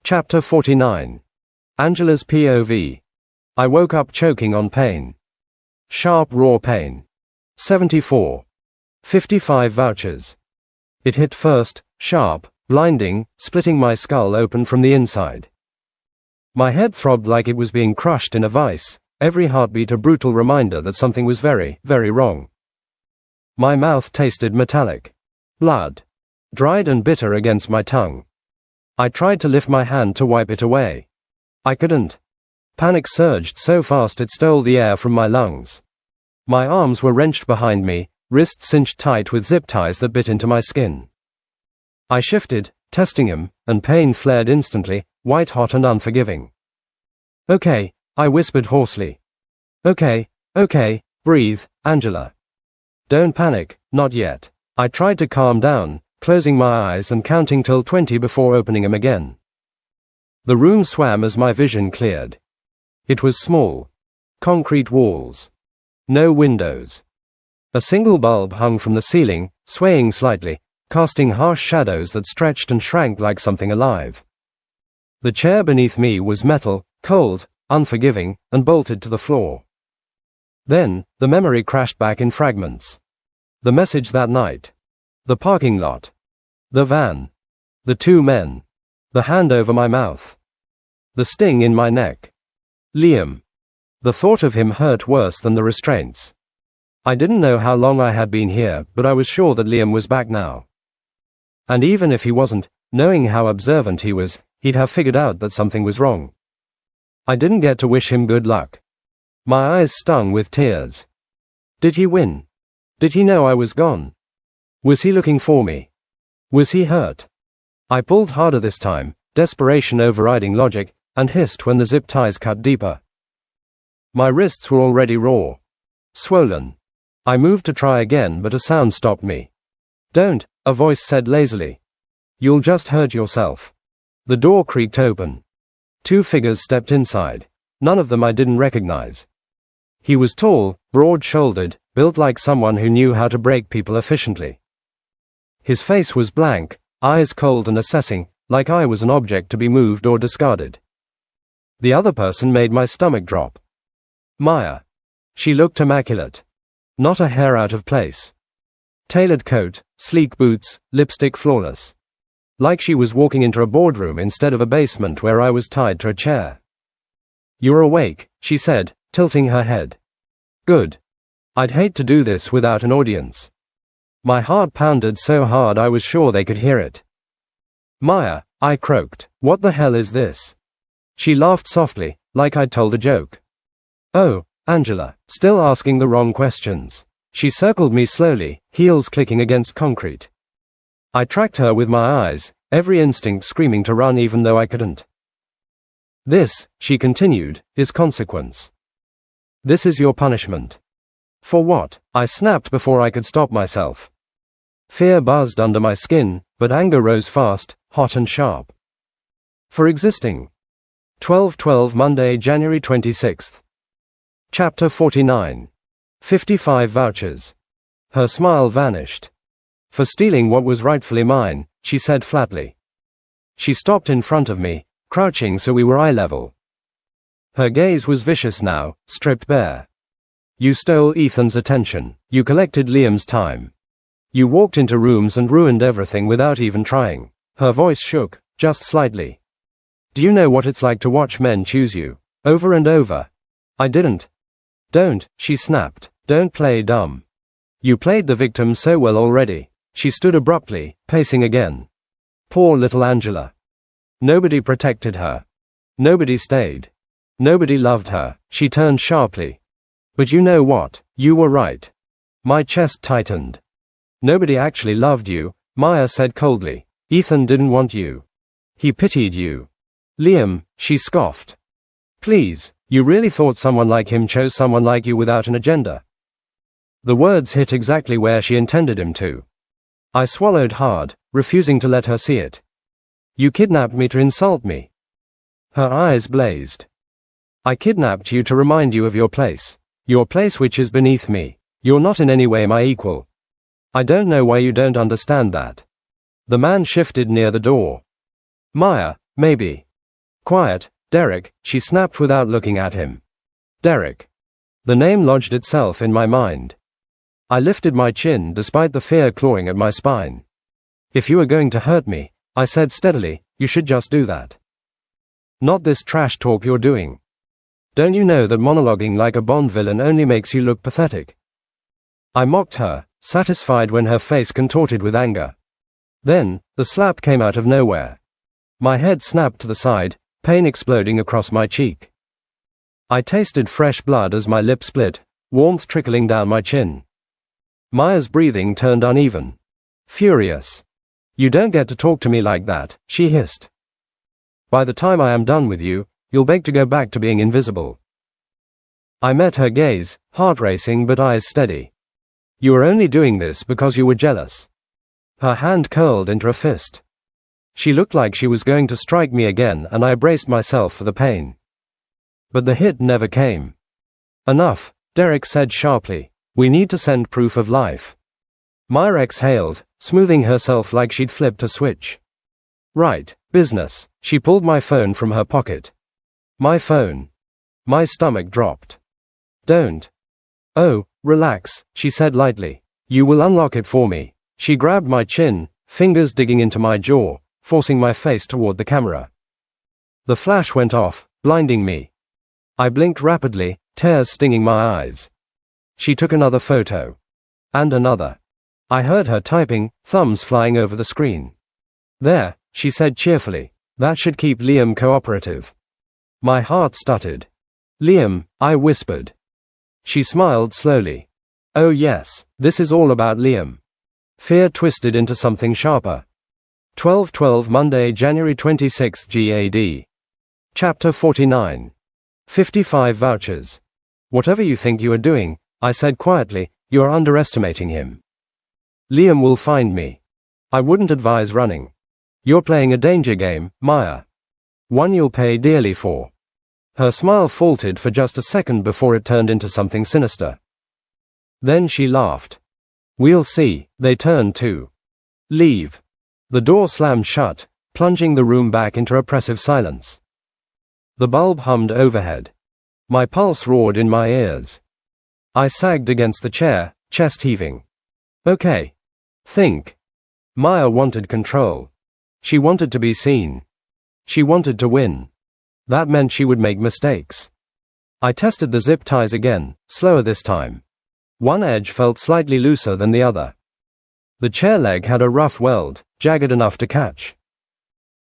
Chapter 49. Angela's POV. I woke up choking on pain. Sharp raw pain. 74. 55 vouchers. It hit first, sharp, blinding, splitting my skull open from the inside. My head throbbed like it was being crushed in a vice, every heartbeat a brutal reminder that something was very, very wrong. My mouth tasted metallic. Blood. Dried and bitter against my tongue. I tried to lift my hand to wipe it away. I couldn't. Panic surged so fast it stole the air from my lungs. My arms were wrenched behind me, wrists cinched tight with zip ties that bit into my skin. I shifted, testing him, and pain flared instantly, white-hot and unforgiving. "Okay," I whispered hoarsely. Okay, breathe, Angela. Don't panic, not yet." I tried to calm down, closing my eyes and counting till 20 before opening them again. The room swam as my vision cleared. It was small. Concrete walls. No windows. A single bulb hung from the ceiling, swaying slightly, casting harsh shadows that stretched and shrank like something alive. The chair beneath me was metal, cold, unforgiving, and bolted to the floor. Then, the memory crashed back in fragments. The message that night. The parking lot. The van. The two men. The hand over my mouth. The sting in my neck. Liam. The thought of him hurt worse than the restraints. I didn't know how long I had been here, but I was sure that Liam was back now. And even if he wasn't, knowing how observant he was, he'd have figured out that something was wrong. I didn't get to wish him good luck. My eyes stung with tears. Did he win? Did he know I was gone? Was he looking for me? Was he hurt? I pulled harder this time, desperation overriding logic, and hissed when the zip ties cut deeper. My wrists were already raw. Swollen. I moved to try again, but a sound stopped me. "Don't," a voice said lazily. "You'll just hurt yourself." The door creaked open. Two figures stepped inside. None of them I didn't recognize. He was tall, broad-shouldered, built like someone who knew how to break people efficiently. His face was blank, eyes cold and assessing, like I was an object to be moved or discarded. The other person made my stomach drop. Maya. She looked immaculate. Not a hair out of place. Tailored coat, sleek boots, lipstick flawless. Like she was walking into a boardroom instead of a basement where I was tied to a chair. "You're awake," she said, tilting her head. "Good. I'd hate to do this without an audience." My heart pounded so hard I was sure they could hear it. "Maya," I croaked, "what the hell is this?" She laughed softly, like I'd told a joke. "Oh, Angela," still asking the wrong questions. She circled me slowly, heels clicking against concrete. I tracked her with my eyes, every instinct screaming to run even though I couldn't. "This," she continued, "is consequence. This is your punishment." "For what?" I snapped before I could stop myself. Fear buzzed under my skin, but anger rose fast, hot and sharp. "For existing." 12/12 Monday, January 26th. Chapter 49. 55 vouchers. Her smile vanished. "For stealing what was rightfully mine," she said flatly. She stopped in front of me, crouching so we were eye level. Her gaze was vicious now, stripped bare. "You stole Ethan's attention. You collected Liam's time. You walked into rooms and ruined everything without even trying." Her voice shook, just slightly. "Do you know what it's like to watch men choose you? Over and over?" I didn't. "Don't," she snapped. "Don't play dumb. You played the victim so well already." She stood abruptly, pacing again. Poor little Angela. Nobody protected her. Nobody stayed. Nobody loved her. She turned sharply. "But you know what? You were right." My chest tightened. "Nobody actually loved you," Maya said coldly. "Ethan didn't want you. He pitied you." "Liam," she scoffed. "Please, you really thought someone like him chose someone like you without an agenda?" The words hit exactly where she intended him to. I swallowed hard, refusing to let her see it. "You kidnapped me to insult me." Her eyes blazed. "I kidnapped you to remind you of your place. Your place which is beneath me. You're not in any way my equal. I don't know why you don't understand that." The man shifted near the door. "Maya, maybe. Quiet, Derek, she snapped without looking at him. Derek. The name lodged itself in my mind. I lifted my chin despite the fear clawing at my spine. If you are going to hurt me, I said steadily, you should just do that. Not this trash talk you're doing. Don't you know that monologuing like a Bond villain only makes you look pathetic? I mocked her, satisfied when her face contorted with anger. Then, the slap came out of nowhere. My head snapped to the side, pain exploding across my cheek. I tasted fresh blood as my lip split, warmth trickling down my chin. Maya's breathing turned uneven. Furious. You don't get to talk to me like that, she hissed. By the time I am done with you, you'll beg to go back to being invisible. I met her gaze, heart racing but eyes steady. You were only doing this because you were jealous. Her hand curled into a fist. She looked like she was going to strike me again, and I braced myself for the pain. But the hit never came. Enough, Derek said sharply. We need to send proof of life. Maya exhaled, smoothing herself like she'd flipped a switch. Right, business. She pulled my phone from her pocket. My phone. My stomach dropped. Don't. Oh, relax, she said lightly. You will unlock it for me. She grabbed my chin, fingers digging into my jaw, forcing my face toward the camera. The flash went off, blinding me. I blinked rapidly, tears stinging my eyes. She took another photo. And another. I heard her typing, thumbs flying over the screen. There, she said cheerfully. That should keep Liam cooperative. My heart stuttered. Liam, I whispered. She smiled slowly. Oh yes, this is all about Liam. Fear twisted into something sharper. 12/12 Monday, January 26 GAD. Chapter 49. 55 vouchers. Whatever you think you are doing, I said quietly, you are underestimating him. Liam will find me. I wouldn't advise running. You're playing a danger game, Maya. One you'll pay dearly for. Her smile faltered for just a second before it turned into something sinister. Then she laughed. We'll see. They turned to leave. The door slammed shut, plunging the room back into oppressive silence. The bulb hummed overhead. My pulse roared in my ears. I sagged against the chair, chest heaving. Okay. Think. Maya wanted control. She wanted to be seen. She wanted to win. That meant she would make mistakes. I tested the zip ties again, slower this time. One edge felt slightly looser than the other. The chair leg had a rough weld, jagged enough to catch.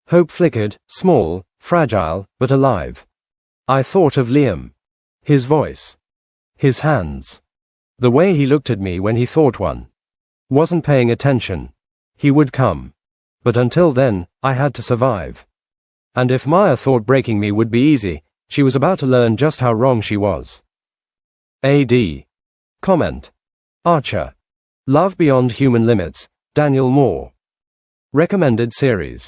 Hope flickered, small, fragile, but alive. I thought of Liam. His voice. His hands. The way he looked at me when he thought one. Wasn't paying attention. He would come. But until then, I had to survive. And if Maya thought breaking me would be easy, she was about to learn just how wrong she was. A.D. Comment. Archer. Love Beyond Human Limits, Daniel Moore. Recommended series.